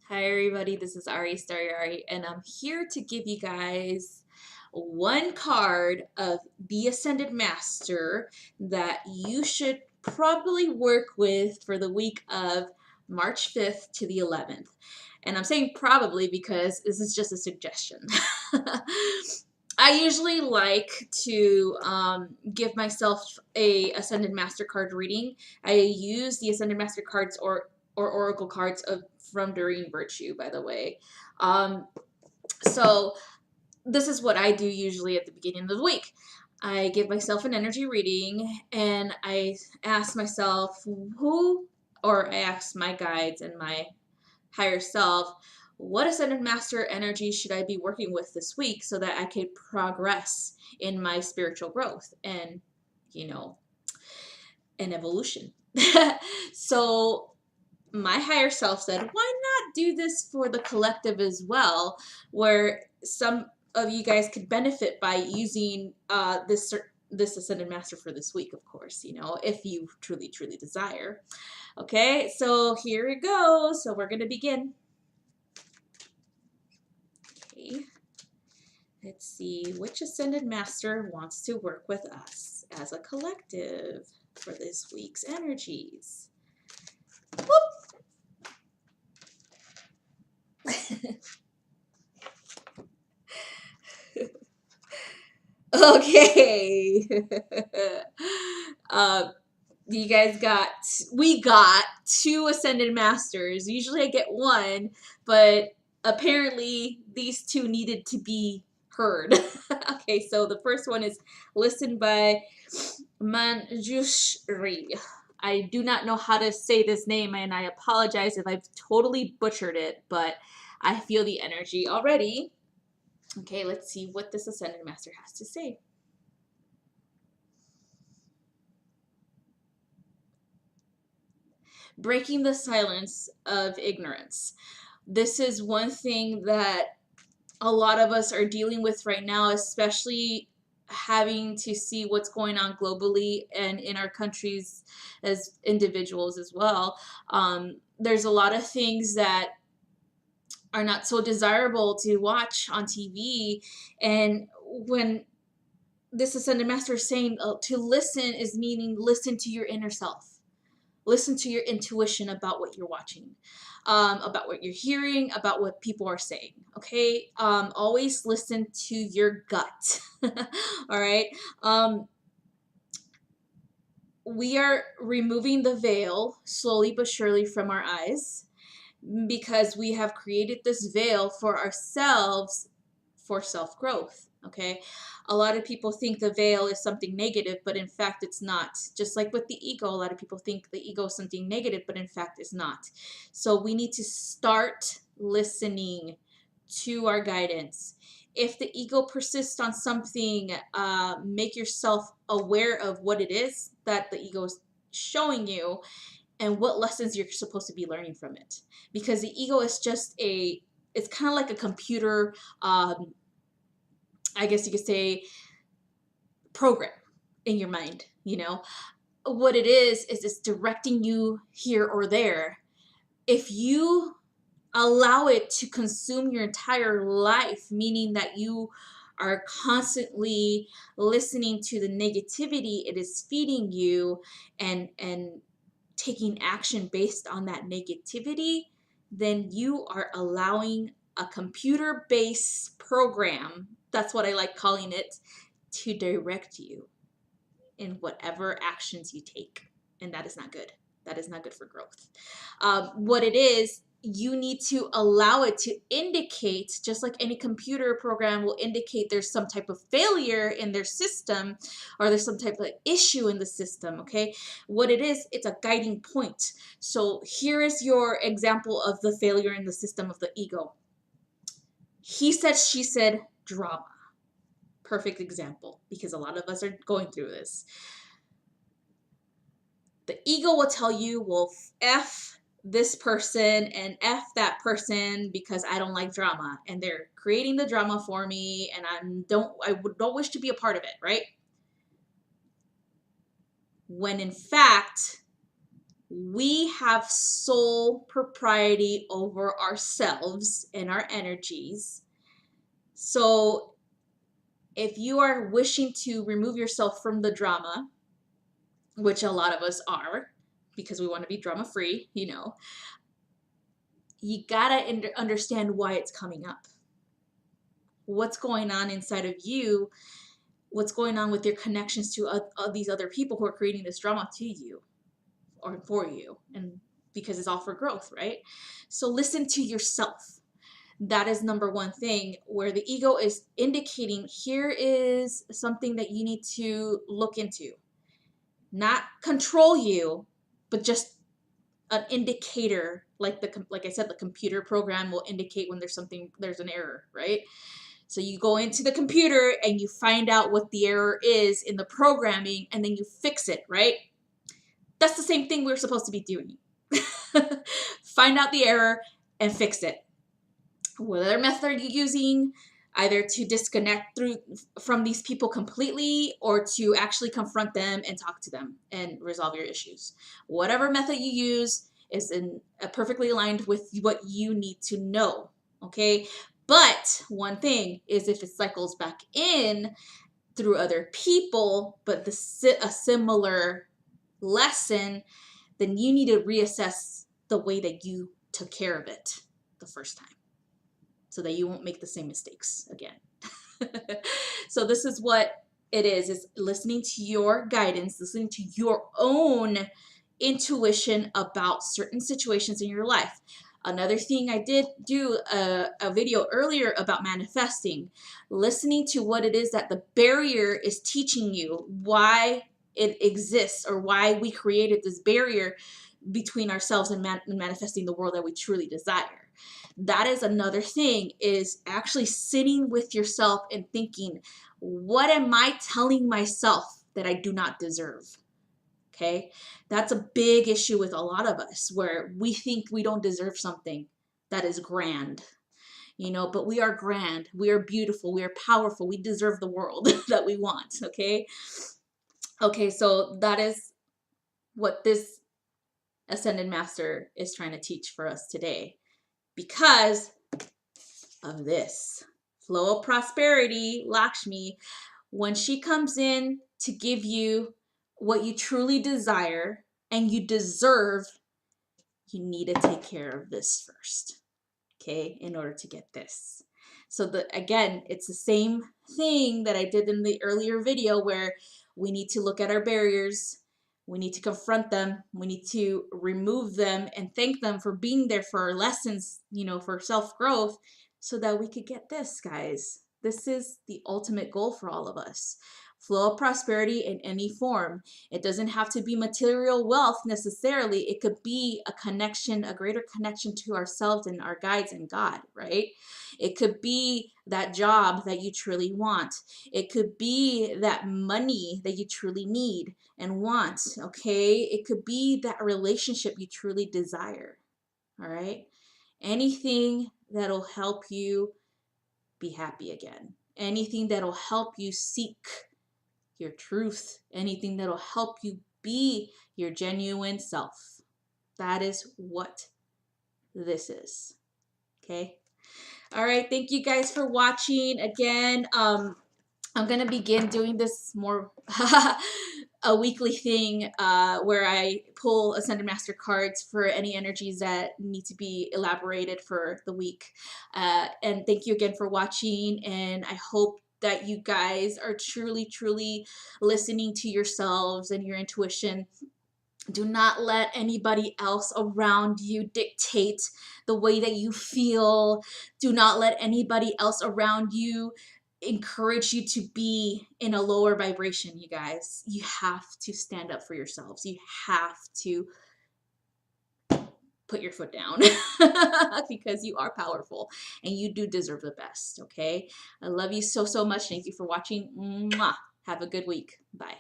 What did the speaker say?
Hi everybody, this is StariAri, and I'm here to give you guys one card of the Ascended Master that you should probably work with for the week of March 5th to the 11th. And I'm saying probably because this is just a suggestion. I usually like to give myself a Ascended Master card reading. I use the Ascended Master cards or Oracle cards from Doreen Virtue, by the way. So this is what I do usually at the beginning of the week. I give myself an energy reading and I ask myself or I ask my guides and my higher self, what Ascended Master energy should I be working with this week so that I could progress in my spiritual growth and, you know, an evolution. So my higher self said, why not do this for the collective as well, where some of you guys could benefit by using this Ascended Master for this week, of course, if you truly, truly desire. Okay, so here we go. So we're going to begin. Okay. Let's see which Ascended Master wants to work with us as a collective for this week's energies. Whoop. Okay. uh, we got two Ascended Masters. Usually I get one, but apparently these two needed to be heard. Okay, so the first one is listened by Manjushri. I do not know how to say this name, and I apologize if I've totally butchered it, but I feel the energy already. Okay, let's see what this Ascended Master has to say. Breaking the silence of ignorance. This is one thing that a lot of us are dealing with right now, especially having to see what's going on globally and in our countries as individuals as well. There's a lot of things that are not so desirable to watch on TV, and when this Ascended Master is saying to listen is meaning listen to your inner self. Listen to your intuition about what you're watching, about what you're hearing, about what people are saying. Okay, always listen to your gut. All right. We are removing the veil slowly but surely from our eyes because we have created this veil for ourselves for self-growth. Okay, a lot of people think the veil is something negative, but in fact it's not. Just like with the ego, a lot of people think the ego is something negative, but in fact it's not. So we need to start listening to our guidance. If the ego persists on something, make yourself aware of what it is that the ego is showing you and what lessons you're supposed to be learning from it. Because the ego is just it's kind of like a computer, I guess you could say, program in your mind. What it is it's directing you here or there. If you allow it to consume your entire life, meaning that you are constantly listening to the negativity it is feeding you and taking action based on that negativity, then you are allowing a computer-based program, that's what I like calling it, to direct you in whatever actions you take. And that is not good. That is not good for growth. What it is, you need to allow it to indicate, just like any computer program will indicate there's some type of failure in their system or there's some type of issue in the system. Okay, what it is, it's a guiding point. So here is your example of the failure in the system of the ego. He said, she said, drama. Perfect example, because a lot of us are going through this. The ego will tell you, well, F this person and F that person because I don't like drama and they're creating the drama for me and I don't wish to be a part of it, right? When in fact, We have sole propriety over ourselves and our energies. So if you are wishing to remove yourself from the drama, which a lot of us are, because we want to be drama free, you know, you gotta understand why it's coming up. What's going on inside of you? What's going on with your connections to these other people who are creating this drama to you or for you? And because it's all for growth, right? So listen to yourself. That is number one thing, where the ego is indicating here is something that you need to look into. Not control you, but just an indicator, like like I said, the computer program will indicate when there's an error, right? So you go into the computer and you find out what the error is in the programming, and then you fix it, right? That's the same thing we're supposed to be doing. Find out the error and fix it. Whatever method you're using, either to disconnect from these people completely or to actually confront them and talk to them and resolve your issues. Whatever method you use is perfectly aligned with what you need to know, okay? But one thing is, if it cycles back in through other people, but a similar lesson, then you need to reassess the way that you took care of it the first time, so that you won't make the same mistakes again. So this is what it is listening to your guidance, listening to your own intuition about certain situations in your life. Another thing, I did do a video earlier about manifesting, listening to what it is that the barrier is teaching you, why it exists, or why we created this barrier between ourselves and manifesting the world that we truly desire. That is another thing, is actually sitting with yourself and thinking, what am I telling myself that I do not deserve? Okay, that's a big issue with a lot of us, where we think we don't deserve something that is grand, you know, but we are grand, we are beautiful, we are powerful, we deserve the world that we want. Okay, so that is what this Ascended Master is trying to teach for us today, because of this flow of prosperity, Lakshmi, when she comes in to give you what you truly desire and you deserve, you need to take care of this first, okay, in order to get this. So again, it's the same thing that I did in the earlier video, where we need to look at our barriers, we need to confront them, we need to remove them and thank them for being there for our lessons, you know, for self-growth, so that we could get this, guys. This is the ultimate goal for all of us. Flow of prosperity in any form. It doesn't have to be material wealth necessarily. It could be a connection, a greater connection to ourselves and our guides and God, right? It could be that job that you truly want. It could be that money that you truly need and want, okay? It could be that relationship you truly desire, all right? Anything that'll help you be happy again. Anything that'll help you seek your truth. Anything that'll help you be your genuine self. That is what this is, okay? All right, thank you guys for watching. Again, I'm gonna begin doing this more a weekly thing, where I pull Ascended Master cards for any energies that need to be elaborated for the week. And thank you again for watching, and I hope that you guys are truly listening to yourselves and your intuition. Do not let anybody else around you dictate the way that you feel. Do not let anybody else around you encourage you to be in a lower vibration, you guys. You have to stand up for yourselves. You have to put your foot down because you are powerful and you do deserve the best, okay? I love you so much. Thank you for watching. Mwah. Have a good week. Bye.